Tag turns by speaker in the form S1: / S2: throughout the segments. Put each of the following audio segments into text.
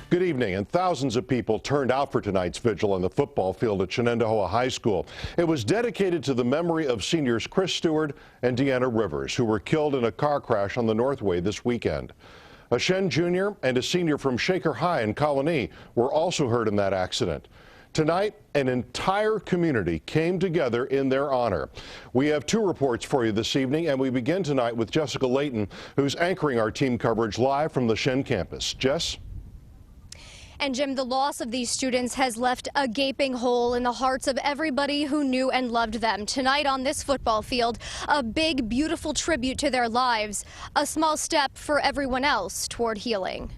S1: Good evening, and thousands of people turned out for tonight's vigil on the football field at Shenandoah High School. It was dedicated to the memory of seniors Chris Stewart and Deanna Rivers, who were killed in a car crash on the Northway this weekend. A Shen Jr. and a senior from Shaker High in Colony were also hurt in that accident. Tonight, an entire community came together in their honor. We have two reports for you this evening, and we begin tonight with Jessica Layton, who's anchoring our team coverage live from the Shen campus. Jess?
S2: And Jim, the loss of these students has left a gaping hole in the hearts of everybody who knew and loved them. Tonight on this football field, a big, beautiful tribute to their lives, a small step for everyone else toward healing.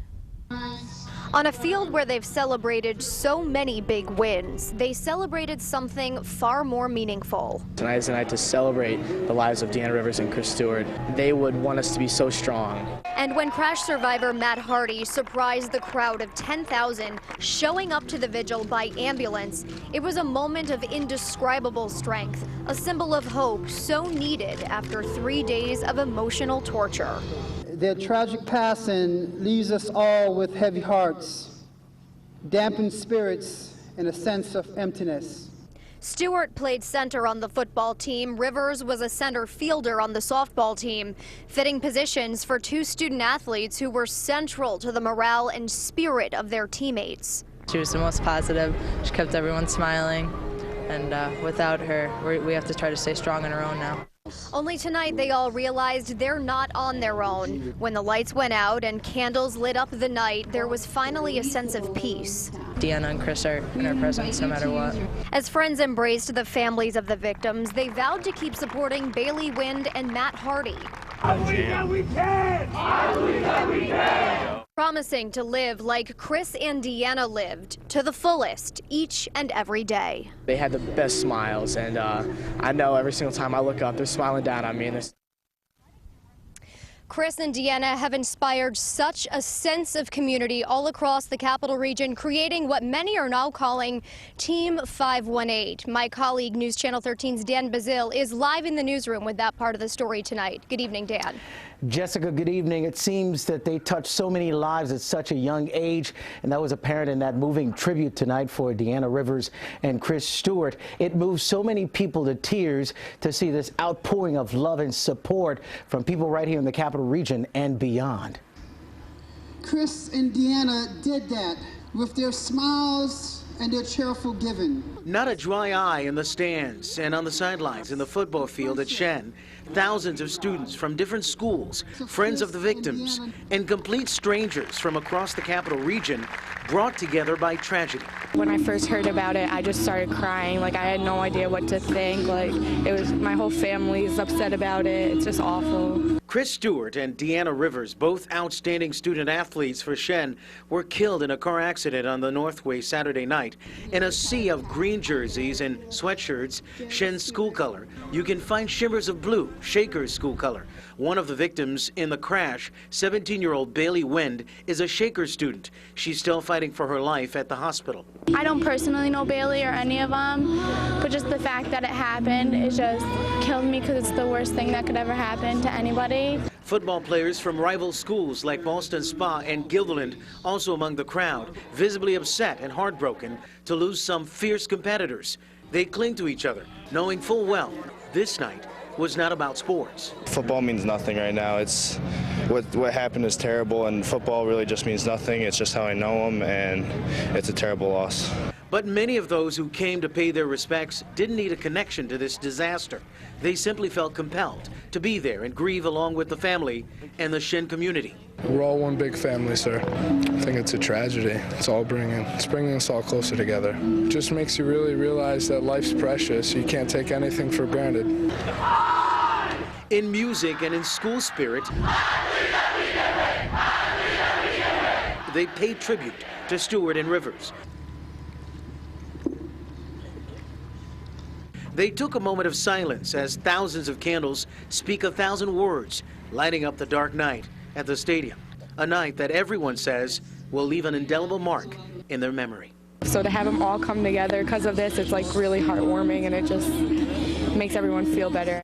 S2: On a field where they've celebrated so many big wins, they celebrated something far more meaningful.
S3: Tonight is the night to celebrate the lives of Deanna Rivers and Chris Stewart. They would want us to be so strong.
S2: And when crash survivor Matt Hardy surprised the crowd of 10,000 showing up to the vigil by ambulance, it was a moment of indescribable strength, a symbol of hope so needed after 3 days of emotional torture.
S4: Their tragic passing leaves us all with heavy hearts, dampened spirits, and a sense of emptiness.
S2: Stewart played center on the football team. Rivers was a center fielder on the softball team, fitting positions for two student athletes who were central to the morale and spirit of their teammates.
S5: She was the most positive. She kept everyone smiling, and without her, we have to try to stay strong on our own now.
S2: Only tonight they all realized they're not on their own. When the lights went out and candles lit up the night, there was finally a sense of peace.
S5: Deanna and Chris are in our presence no matter what.
S2: As friends embraced the families of the victims, they vowed to keep supporting Bailey Wind and Matt Hardy.
S6: I believe that we can! I believe that we can!
S2: Promising to live like Chris and Deanna lived, to the fullest, each and every day.
S3: They had the best smiles, and I know every single time I look up, they're smiling down at me.
S2: Chris and Deanna have inspired such a sense of community all across the capital region, creating what many are now calling Team 518. My colleague, News Channel 13's Dan Bazil, is live in the newsroom with that part of the story tonight. Good evening, Dan.
S7: Jessica, good evening. It seems that they touched so many lives at such a young age, and that was apparent in that moving tribute tonight for Deanna Rivers and Chris Stewart. It moved so many people to tears to see this outpouring of love and support from people right here in the capital region and beyond.
S4: Chris and Deanna did that with their smiles and their cheerful giving.
S8: Not a dry eye in the stands and on the sidelines in the football field at Shen. Thousands of students from different schools, friends of the victims, and complete strangers from across the capital region brought together by tragedy.
S9: When I first heard about it, I just started crying. Like, I had no idea what to think. Like, it was, my whole family's upset about it. It's just awful.
S8: Chris Stewart and Deanna Rivers, both outstanding student athletes for Shen, were killed in a car accident on the Northway Saturday night. In a sea of green jerseys and sweatshirts, Shen's school color, you can find shimmers of blue, Shaker's school color. One of the victims in the crash, 17-year-old Bailey Wind, is a Shaker student. She's still fighting for her life at the hospital.
S9: I don't personally know Bailey or any of them, but just the fact that it happened, it just killed me because it's the worst thing that could ever happen to anybody.
S8: Football players from rival schools like Boston Spa and Guilderland also among the crowd, visibly upset and heartbroken to lose some fierce competitors. They cling to each other, knowing full well this night was not about sports.
S10: Football means nothing right now. It's what happened is terrible, and football really just means nothing. It's just how I know them, and it's a terrible loss.
S8: But many of those who came to pay their respects didn't need a connection to this disaster. They simply felt compelled to be there and grieve along with the family and the Shen community.
S11: We're all one big family, sir. I think it's a tragedy. It's bringing us all closer together. It just makes you really realize that life's precious. You can't take anything for granted.
S8: In music and in school spirit, they paid tribute to Stewart and Rivers. They took a moment of silence as thousands of candles speak 1,000 words, lighting up the dark night at the stadium. A night that everyone says will leave an indelible mark in their memory.
S9: So to have them all come together because of this, it's like really heartwarming, and it just makes everyone feel better.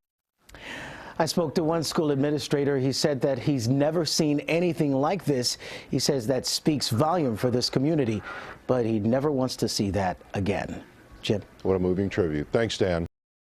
S7: I spoke to one school administrator. He said that he's never seen anything like this. He says that speaks volume for this community, but he never wants to see that again. Jim.
S1: What a moving tribute. Thanks, Dan.